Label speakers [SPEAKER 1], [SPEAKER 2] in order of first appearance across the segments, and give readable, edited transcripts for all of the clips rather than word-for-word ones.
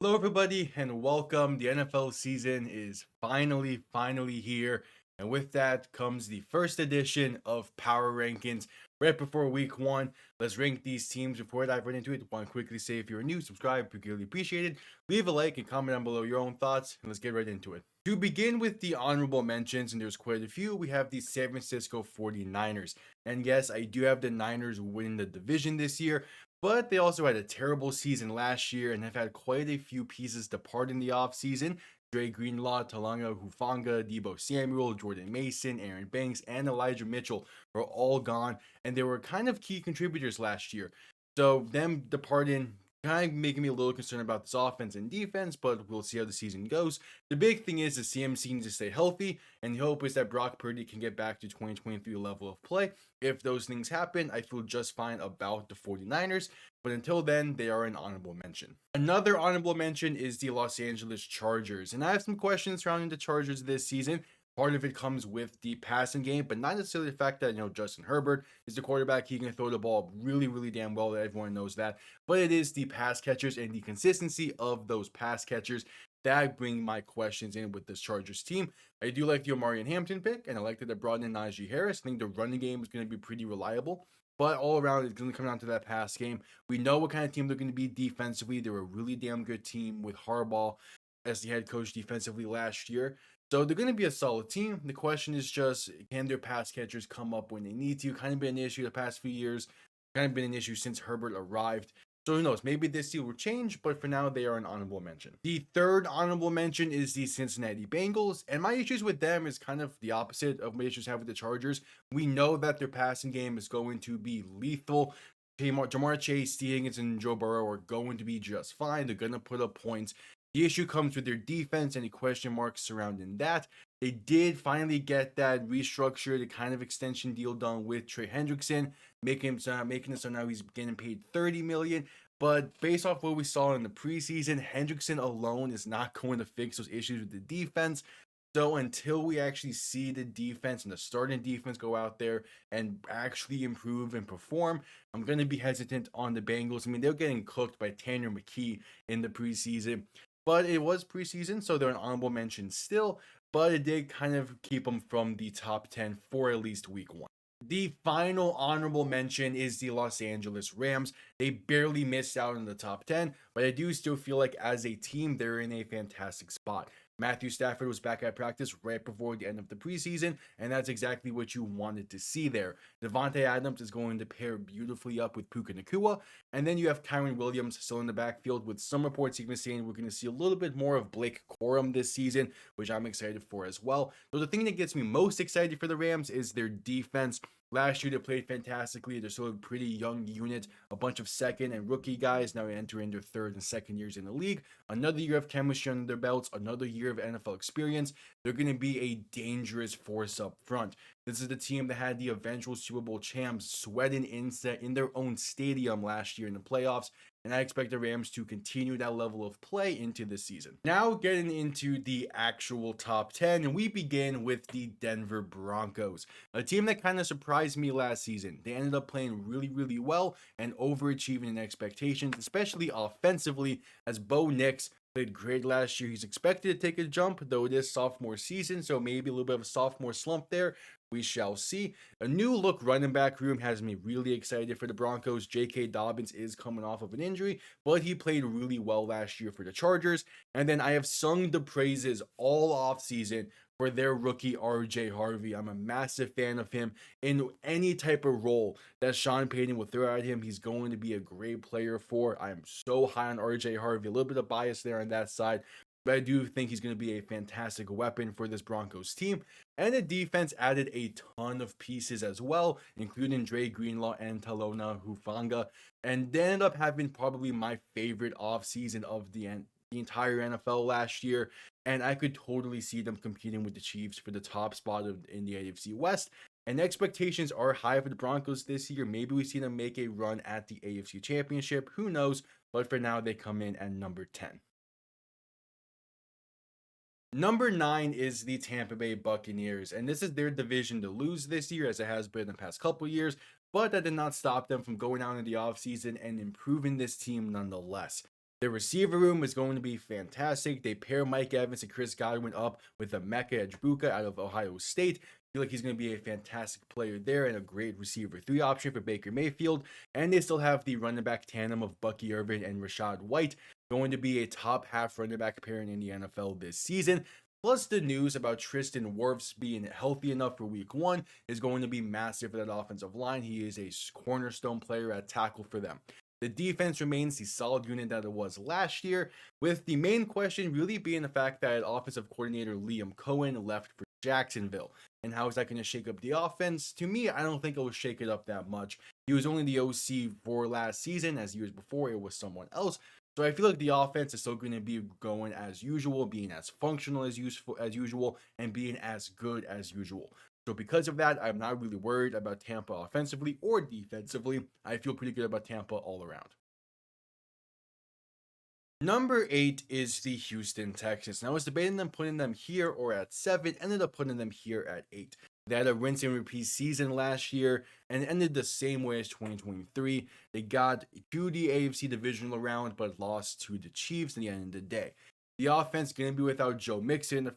[SPEAKER 1] Hello, everybody, and welcome. The NFL season is finally here. And with that comes the first edition of Power Rankings. Right before week one, let's rank these teams. Before I dive right into it, I want to quickly say if you're new, subscribe, particularly appreciated. Leave a like and comment down below your own thoughts, and let's get right into it. To begin with the honorable mentions, and there's quite a few, we have the San Francisco 49ers. And yes, I do have the Niners winning the division this year, but they also had a terrible season last year and have had quite a few pieces depart in the offseason. Dre Greenlaw, Talanga Hufanga, Debo Samuel, Jordan Mason, Aaron Banks, and Elijah Mitchell are all gone, and they were kind of key contributors last year. So them departing kind of making me a little concerned about this offense and defense, but we'll see how the season goes. The big thing is the CMC needs to stay healthy, and the hope is that Brock Purdy can get back to 2023 level of play. If those things happen, I feel just fine about the 49ers, but until then, they are an honorable mention. Another honorable mention is the Los Angeles Chargers, and I have some questions surrounding the Chargers this season. Part of it comes with the passing game, but not necessarily the fact that, Justin Herbert is the quarterback. He can throw the ball really damn well. That everyone knows that. But it is the pass catchers and the consistency of those pass catchers that bring my questions in with this Chargers team. I do like the Omarion Hampton pick, and I like that they brought in Najee Harris. I think the running game is going to be pretty reliable. But all around, it's going to come down to that pass game. We know what kind of team they're going to be defensively. They're a really damn good team with Harbaugh as the head coach defensively last year. So they're going to be a solid team. The question is just, can their pass catchers come up when they need to? Kind of been an issue the past few years. Kind of been an issue since Herbert arrived. So who knows? Maybe this deal will change, but for now, they are an honorable mention. The third honorable mention is the Cincinnati Bengals, and my issues with them is kind of the opposite of my issues have with the Chargers. We know that their passing game is going to be lethal. Ja'Marr Chase, Tee Higgins, and Joe Burrow are going to be just fine. They're going to put up points. The issue comes with their defense, any question marks surrounding that. They did finally get that restructured, the kind of extension deal done with Trey Hendrickson, making it so now he's getting paid $30 million. But based off what we saw in the preseason, Hendrickson alone is not going to fix those issues with the defense. So until we actually see the defense and the starting defense go out there and actually improve and perform, I'm going to be hesitant on the Bengals. I mean, they're getting cooked by Tanner McKee in the preseason, but it was preseason, so they're an honorable mention still, but it did kind of keep them from the top 10 for at least week one. The final honorable mention is the Los Angeles Rams. They barely missed out in the top 10, but I do still feel like as a team, they're in a fantastic spot. Matthew Stafford was back at practice right before the end of the preseason, and that's exactly what you wanted to see there. Devontae Adams is going to pair beautifully up with Puka Nacua, and then you have Kyren Williams still in the backfield, with some reports even saying we're going to see a little bit more of Blake Corum this season, which I'm excited for as well. So the thing that gets me most excited for the Rams is their defense. Last year, they played fantastically. They're still a pretty young unit, a bunch of second and rookie guys now entering their third and second years in the league. Another year of chemistry under their belts, another year of NFL experience. They're going to be a dangerous force up front. This is the team that had the eventual Super Bowl champs sweating in their own stadium last year in the playoffs, and I expect the Rams to continue that level of play into this season. Now, getting into the actual top 10, and we begin with the Denver Broncos, a team that kind of surprised me last season. They ended up playing really well and overachieving in expectations, especially offensively, as Bo Nix played great last year. He's expected to take a jump, though it is sophomore season, so maybe a little bit of a sophomore slump there. We shall see. A new look running back room has me really excited for the Broncos. J.K. Dobbins is coming off of an injury, but he played really well last year for the Chargers. And then I have sung the praises all offseason for their rookie RJ Harvey. I'm a massive fan of him in any type of role that Sean Payton will throw at him. He's going to be a great player for. I am so high on RJ Harvey. A little bit of bias there on that side, but I do think he's going to be a fantastic weapon for this Broncos team. And the defense added a ton of pieces as well, including Dre Greenlaw and Talona Hufanga, and they ended up having probably my favorite offseason of the entire NFL last year. And I could totally see them competing with the Chiefs for the top spot in the AFC West. And expectations are high for the Broncos this year. Maybe we see them make a run at the AFC Championship. Who knows? But for now, they come in at number 10. Number 9 is the Tampa Bay Buccaneers, and this is their division to lose this year, as it has been the past couple years, but that did not stop them from going out in the offseason and improving this team nonetheless. The receiver room is going to be fantastic. They pair Mike Evans and Chris Godwin up with Emeka Egbuka out of Ohio State. I feel like he's going to be a fantastic player there and a great receiver 3 option for Baker Mayfield. And they still have the running back tandem of Bucky Irvin and Rashad White, going to be a top half running back pairing in the NFL this season. Plus, the news about Tristan Wirfs being healthy enough for week 1 is going to be massive for that offensive line. He is a cornerstone player at tackle for them. The defense remains the solid unit that it was last year, with the main question really being the fact that offensive coordinator Liam Cohen left for Jacksonville. And how is that going to shake up the offense? To me, I don't think it will shake it up that much. He was only the OC for last season, as years before it was someone else. So I feel like the offense is still going to be going as usual, being as functional as usual, and being as good as usual. So because of that, I'm not really worried about Tampa offensively or defensively. I feel pretty good about Tampa all around. Number 8 is the Houston Texans. Now I was debating them putting them here or at 7, ended up putting them here at 8. They had a rinse and repeat season last year and ended the same way as 2023. They got to the AFC divisional round but lost to the Chiefs in the end of the day. The offense going to be without Joe Mixon the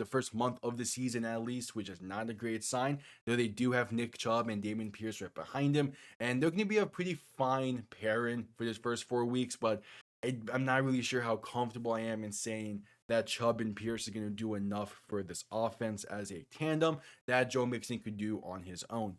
[SPEAKER 1] first month of the season at least, which is not a great sign. Though they do have Nick Chubb and Dameon Pierce right behind him, and they're going to be a pretty fine pairing for this first 4 weeks. But I'm not really sure how comfortable I am in saying that Chubb and Pierce are going to do enough for this offense as a tandem that Joe Mixon could do on his own.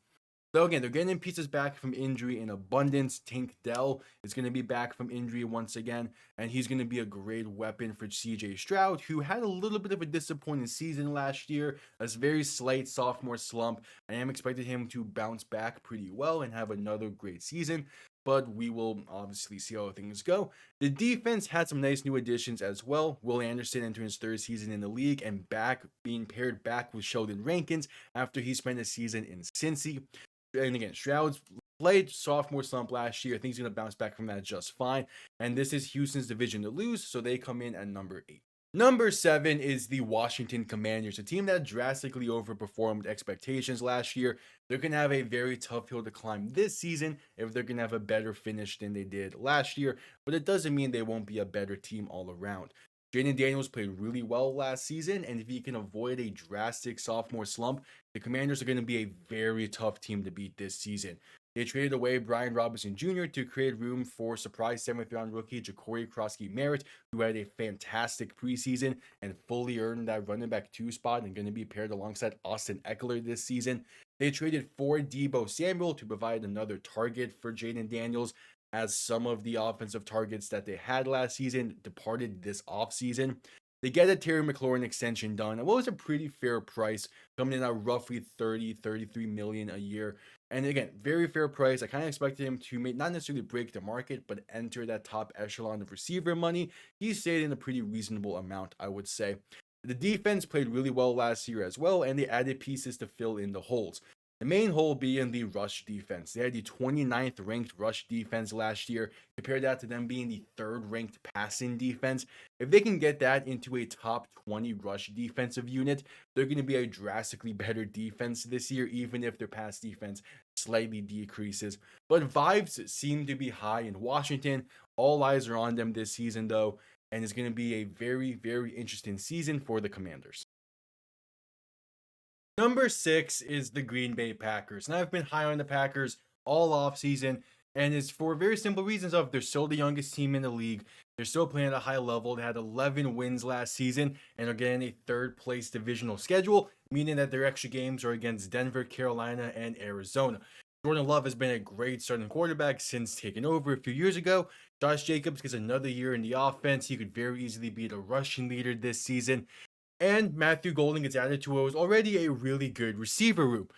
[SPEAKER 1] So again, they're getting pieces back from injury in abundance. Tank Dell is going to be back from injury once again, and he's going to be a great weapon for CJ Stroud, who had a little bit of a disappointing season last year, a very slight sophomore slump. I am expecting him to bounce back pretty well and have another great season, but we will obviously see how things go. The defense had some nice new additions as well. Will Anderson entering his 3rd season in the league and being paired back with Sheldon Rankins after he spent a season in Cincy. And again, Stroud's played sophomore slump last year. I think he's going to bounce back from that just fine. And this is Houston's division to lose, so they come in at number 8. Number 7 is the Washington Commanders, a team that drastically overperformed expectations last year. They're going to have a very tough hill to climb this season if they're going to have a better finish than they did last year, but it doesn't mean they won't be a better team all around. Jaden Daniels played really well last season, and if he can avoid a drastic sophomore slump, the Commanders are going to be a very tough team to beat this season. They traded away Brian Robinson Jr. to create room for surprise 7th round rookie Jacory Krosky-Merritt, who had a fantastic preseason and fully earned that running back 2 spot and going to be paired alongside Austin Ekeler this season. They traded for Deebo Samuel to provide another target for Jaden Daniels, as some of the offensive targets that they had last season departed this offseason. They get a Terry McLaurin extension done at what was a pretty fair price, coming in at roughly $33 million a year. And again, very fair price. I kind of expected him to not necessarily break the market, but enter that top echelon of receiver money. He stayed in a pretty reasonable amount, I would say. The defense played really well last year as well, and they added pieces to fill in the holes. The main hole being the rush defense. They had the 29th ranked rush defense last year. Compare that to them being the 3rd ranked passing defense. If they can get that into a top 20 rush defensive unit, they're going to be a drastically better defense this year, even if their pass defense slightly decreases. But vibes seem to be high in Washington. All eyes are on them this season, though, and it's going to be a very, very interesting season for the Commanders. Number 6 is the Green Bay Packers. And I've been high on the Packers all offseason, and it's for very simple reasons of they're still the youngest team in the league. They're still playing at a high level. They had 11 wins last season and are getting a 3rd place divisional schedule, meaning that their extra games are against Denver, Carolina, and Arizona. Jordan Love has been a great starting quarterback since taking over a few years ago. Josh Jacobs gets another year in the offense. He could very easily be the rushing leader this season. And Matthew Golden gets added to what was already a really good receiver room.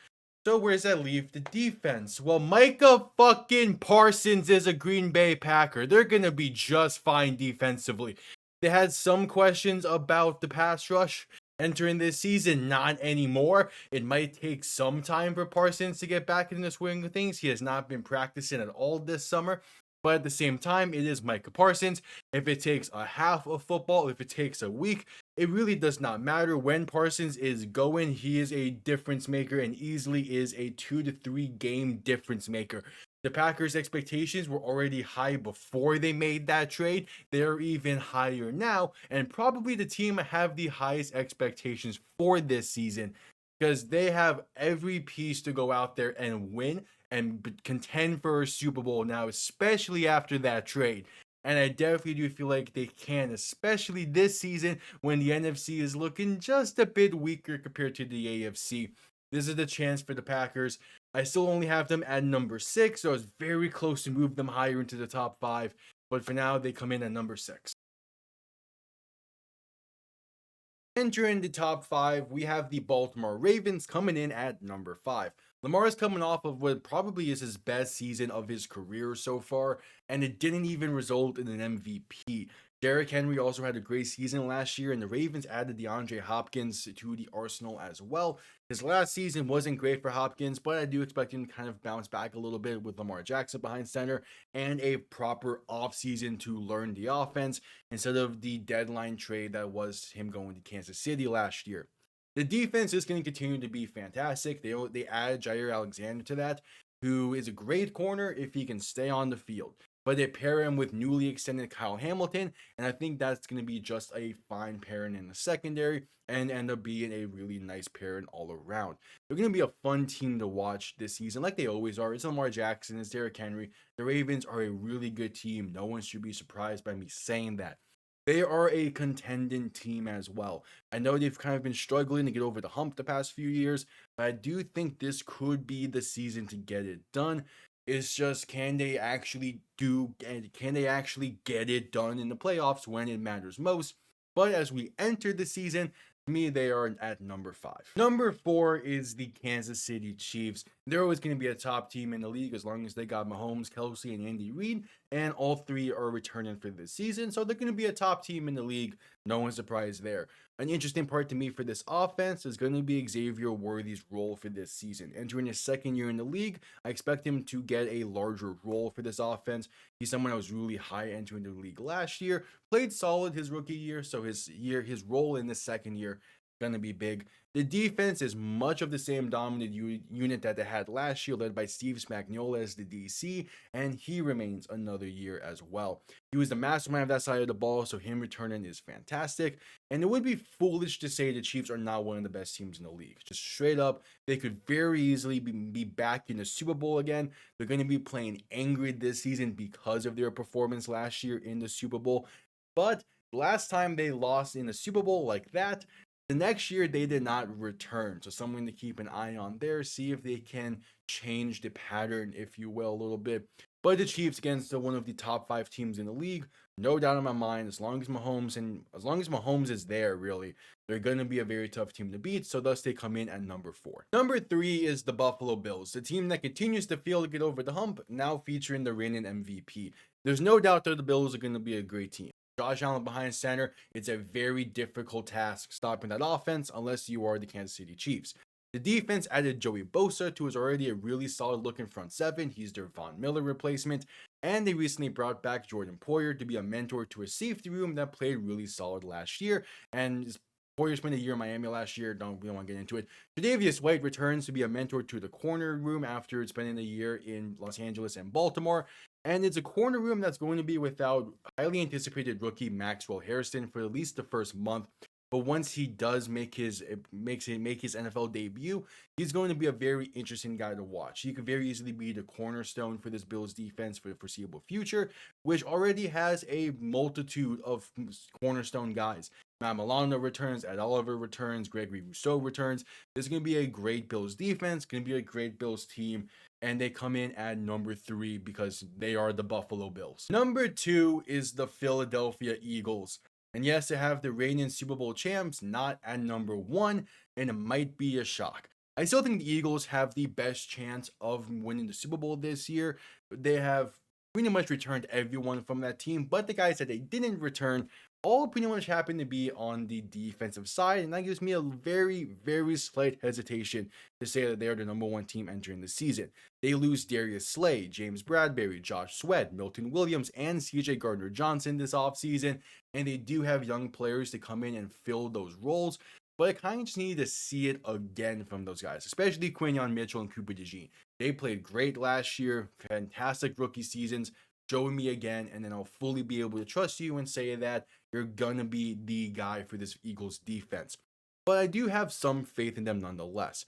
[SPEAKER 1] So where does that leave the defense? Well, Micah fucking Parsons is a Green Bay Packer. They're going to be just fine defensively. They had some questions about the pass rush entering this season, not anymore. It might take some time for Parsons to get back into the swing of things. He has not been practicing at all this summer. But at the same time, it is Micah Parsons. If it takes a half of football, if it takes a week, it really does not matter. When Parsons is going, he is a difference maker and easily is a 2 to 3 game difference maker. The Packers' expectations were already high before they made that trade. They're even higher now, and probably the team have the highest expectations for this season because they have every piece to go out there and win and contend for a Super Bowl now, especially after that trade. And I definitely do feel like they can, especially this season when the NFC is looking just a bit weaker compared to the AFC. This is the chance for the Packers. I still only have them at number 6, so I was very close to move them higher into the top 5. But for now, they come in at number 6. Entering the top 5, we have the Baltimore Ravens coming in at number 5. Lamar is coming off of what probably is his best season of his career so far, and it didn't even result in an MVP. Derrick Henry also had a great season last year, and the Ravens added DeAndre Hopkins to the arsenal as well. His last season wasn't great for Hopkins, but I do expect him to kind of bounce back a little bit with Lamar Jackson behind center and a proper offseason to learn the offense instead of the deadline trade that was him going to Kansas City last year. The defense is going to continue to be fantastic. They add Jaire Alexander to that, who is a great corner if he can stay on the field. But they pair him with newly extended Kyle Hamilton, and I think that's going to be just a fine pairing in the secondary and end up being a really nice pairing all around. They're going to be a fun team to watch this season, like they always are. It's Lamar Jackson, it's Derrick Henry. The Ravens are a really good team. No one should be surprised by me saying that. They are a contending team as well. I know they've kind of been struggling to get over the hump the past few years, but I do think this could be the season to get it done. It's just can they actually get it done in the playoffs when it matters most? But as we enter the season, to me, they are at number 5. Number 4 is the Kansas City Chiefs. They're always going to be a top team in the league as long as they got Mahomes, Kelsey, and Andy Reid, and all three are returning for this season. So they're going to be a top team in the league. No one's surprised there. An interesting part to me for this offense is going to be Xavier Worthy's role for this season. Entering his second year in the league, I expect him to get a larger role for this offense. He's someone I was really high entering the league last year, played solid his rookie year, so his role in the second year going to be big. The defense is much of the same dominant unit that they had last year, led by Steve Spagnuolo as the DC, and he remains another year as well. He was the mastermind of that side of the ball, so him returning is fantastic. And it would be foolish to say the Chiefs are not one of the best teams in the league. Just straight up, they could very easily be back in the Super Bowl again. They're going to be playing angry this season because of their performance last year in the Super Bowl. But last time they lost in the Super Bowl like that, the next year they did not return. So something to keep an eye on there. See if they can change the pattern, if you will, a little bit. But the Chiefs against one of the top 5 teams in the league, no doubt in my mind, as long as Mahomes is there, really, they're going to be a very tough team to beat. So thus they come in at number 4. Number 3 is the Buffalo Bills, the team that continues to fail to get over the hump, now featuring the reigning MVP. There's no doubt that the Bills are going to be a great team. Josh Allen behind center, it's a very difficult task stopping that offense unless you are the Kansas City Chiefs. The defense added Joey Bosa to his already a really solid looking front seven. He's their Von Miller replacement. And they recently brought back Jordan Poyer to be a mentor to a safety room that played really solid last year. And Poyer spent a year in Miami last year. We don't want to get into it. Tre'Davious White returns to be a mentor to the corner room after spending a year in Los Angeles and Baltimore. And it's a corner room that's going to be without highly anticipated rookie Maxwell Harrison for at least the first month. But once he does make his NFL debut, he's going to be a very interesting guy to watch. He could very easily be the cornerstone for this Bills defense for the foreseeable future, which already has a multitude of cornerstone guys. Matt Milano returns, Ed Oliver returns, Gregory Rousseau returns. This is going to be a great Bills defense, going to be a great Bills team, and they come in at number 3 because they are the Buffalo Bills. Number 2 is the Philadelphia Eagles. And yes, they have the reigning Super Bowl champs not at number 1, and it might be a shock. I still think the Eagles have the best chance of winning the Super Bowl this year. They have pretty much returned everyone from that team, but the guys that they didn't return all pretty much happen to be on the defensive side, and that gives me a very, very slight hesitation to say that they are the number 1 team entering the season. They lose Darius Slay, James Bradbury, Josh Sweat, Milton Williams, and CJ Gardner-Johnson this offseason, and they do have young players to come in and fill those roles, but I kind of just need to see it again from those guys, especially Quinyon Mitchell and Cooper DeJean. They played great last year, fantastic rookie seasons. Show me again, and then I'll fully be able to trust you and say that you're gonna be the guy for this Eagles defense. But I do have some faith in them nonetheless.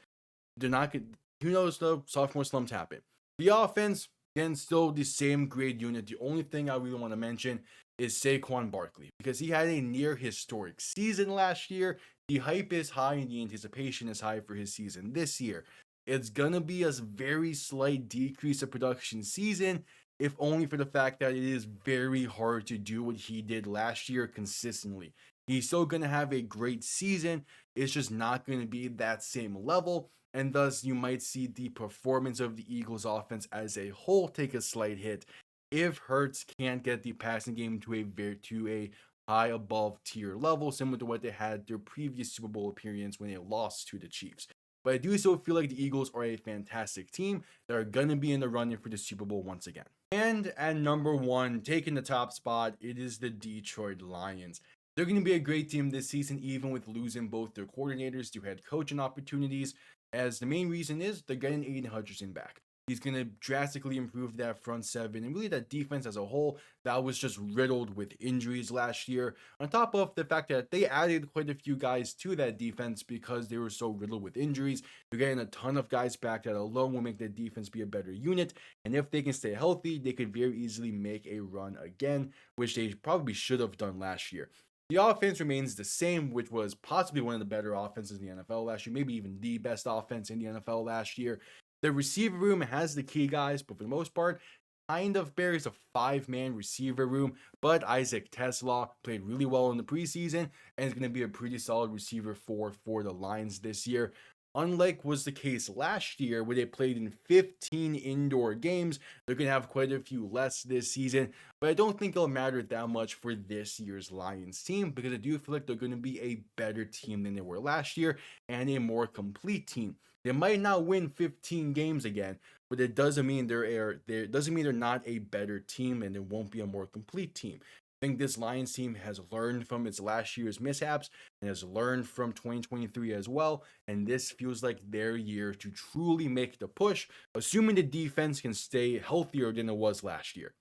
[SPEAKER 1] They're not good. Who knows though? Sophomore slumps happen. The offense, again, still the same grade unit. The only thing I really want to mention is Saquon Barkley because he had a near historic season last year. The hype is high and the anticipation is high for his season this year. It's gonna be a very slight decrease of production season, if only for the fact that it is very hard to do what he did last year consistently. He's still gonna have a great season. It's just not gonna be that same level, and thus you might see the performance of the Eagles offense as a whole take a slight hit if Hurts can't get the passing game to a high above tier level, similar to what they had their previous Super Bowl appearance when they lost to the Chiefs. But I do still feel like the Eagles are a fantastic team that are going to be in the running for the Super Bowl once again. And at number one, taking the top spot, it is the Detroit Lions. They're going to be a great team this season, even with losing both their coordinators to head coaching opportunities, as the main reason is they're getting Aiden Hutchinson back. He's going to drastically improve that front seven and really that defense as a whole that was just riddled with injuries last year. On top of the fact that they added quite a few guys to that defense because they were so riddled with injuries. They're getting a ton of guys back that alone will make the defense be a better unit. And if they can stay healthy, they could very easily make a run again, which they probably should have done last year. The offense remains the same, which was possibly one of the better offenses in the NFL last year, maybe even the best offense in the NFL last year. The receiver room has the key guys, but for the most part, kind of bears a 5-man receiver room. But Isaac TeSlaa played really well in the preseason and is going to be a pretty solid receiver for the Lions this year. Unlike was the case last year, where they played in 15 indoor games, they're going to have quite a few less this season. But I don't think it'll matter that much for this year's Lions team because I do feel like they're going to be a better team than they were last year and a more complete team. They might not win 15 games again, but it doesn't mean they're not a better team and it won't be a more complete team. I think this Lions team has learned from its last year's mishaps and has learned from 2023 as well. And this feels like their year to truly make the push, assuming the defense can stay healthier than it was last year.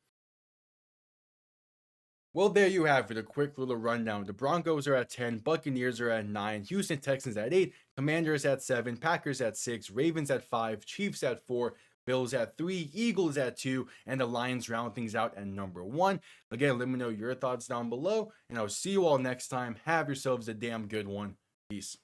[SPEAKER 1] Well, there you have it, a quick little rundown. The Broncos are at 10, Buccaneers are at 9, Houston Texans at 8, Commanders at 7, Packers at 6, Ravens at 5, Chiefs at 4, Bills at 3, Eagles at 2, and the Lions round things out at number 1. Again, let me know your thoughts down below, and I'll see you all next time. Have yourselves a damn good one. Peace.